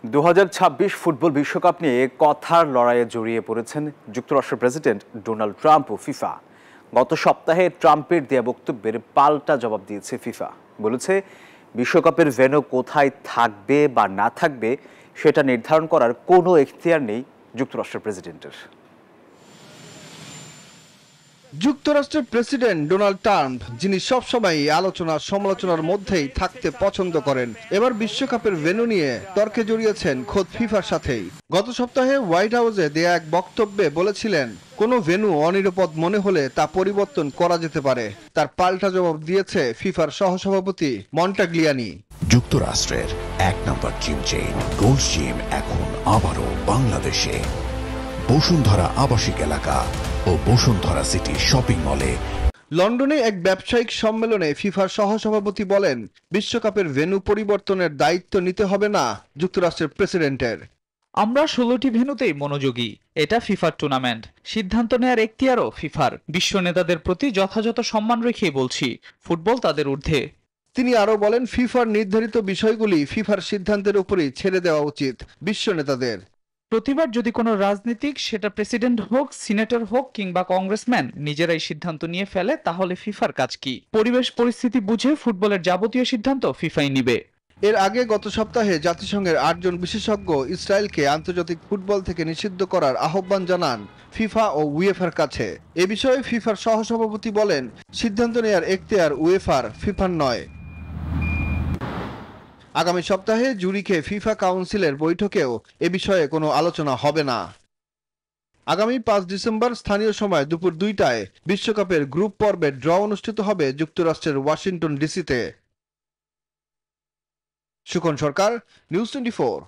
2026 football বিশ্বকাপ নিয়ে কথার লড়াইয়ে জড়িয়ে পড়েছেন যুক্তরাষ্ট্রের প্রেসিডেন্ট ডোনাল্ড ট্রাম্প ও ফিফা। গত সপ্তাহে ট্রাম্পের দেয়া বক্তব্যের পাল্টা জবাব দিয়েছে ফিফা। বলেছে বিশ্বকাপের ভেন্যু কোথায় থাকবে বা না থাকবে সেটা নির্ধারণ করার কোনো এখতিয়ার নেই যুক্তরাষ্ট্রের প্রেসিডেন্টের। যুক্তরাষ্ট্রের প্রেসিডেন্ট ডোনাল্ড ট্রাম্প, যিনি সবসময় আলোচনা সমালোচনার মধ্যেই থাকতে পছন্দ করেন, এবার বিশ্বকাপের ভেন্যু নিয়ে তর্কে জড়িয়েছেন খোদ ফিফার সাথেই। গত সপ্তাহে হোয়াইট হাউসে দেয়া এক বক্তব্যে বলেছিলেন, কোনো ভেন্যু অনিরাপদ মনে হলে তা পরিবর্তন করা যেতে পারে। তার পাল্টা জবাব দিয়েছে ফিফার সহসভাপতি মন্টাগ্লিয়ানি। যুক্তরাষ্ট্রের এক নম্বর জিম চেইন গোল্ড জিম এখন আবারও বাংলাদেশে। বসুন্ধরা আবাসিক এলাকা ও বসুন্ধরা সিটি শপিং মলে। লন্ডনে এক ব্যবসায়িক সম্মেলনে ফিফার সহসভাপতি বলেন, বিশ্বকাপের ভেন্যু পরিবর্তনের দায়িত্ব নিতে হবে না যুক্তরাষ্ট্রের প্রেসিডেন্টের। আমরা 16টি ভেন্যুতেই মনোযোগী। এটা ফিফার টুর্নামেন্ট, সিদ্ধান্ত নেয়ার এখতিয়ারও ফিফার। বিশ্ব নেতাদের প্রতি যথাযথ সম্মান রেখেই বলছি, ফুটবল তাদের ঊর্ধ্বে। তিনি আরো বলেন, ফিফার নির্ধারিত বিষয়গুলি ফিফার সিদ্ধান্তের উপরই ছেড়ে দেওয়া উচিত বিশ্ব নেতাদের। প্রতিবার যদি কোনো রাজনীতিক, সেটা প্রেসিডেন্ট হোক, সিনেটর হোক কিংবা কংগ্রেসম্যান, নিজেরাই সিদ্ধান্ত নিয়ে ফেলে, তাহলে ফিফার কাজ কি? পরিবেশ পরিস্থিতি বুঝে ফুটবলের যাবতীয় সিদ্ধান্ত ফিফাই নিবে। এর আগে গত সপ্তাহে জাতিসংঘের 8 জন বিশেষজ্ঞ ইসরায়েলকে আন্তর্জাতিক ফুটবল থেকে নিষিদ্ধ করার আহ্বান জানান ফিফা ও উয়েফার কাছে। এ বিষয়ে ফিফার সহসভাপতি বলেন, সিদ্ধান্ত নেয়ার এখতিয়ার উয়েফার, ফিফার নয়। আগামী সপ্তাহে জুরিখে ফিফা কাউন্সিলের বৈঠকেও এ বিষয়ে কোনো আলোচনা হবে না। আগামী 5 ডিসেম্বর স্থানীয় সময় দুপুর 2টায় বিশ্বকাপের গ্রুপ পর্বের ড্র অনুষ্ঠিত হবে যুক্তরাষ্ট্রের ওয়াশিংটন ডিসিতে। সুখন সরকার, নিউজ 24।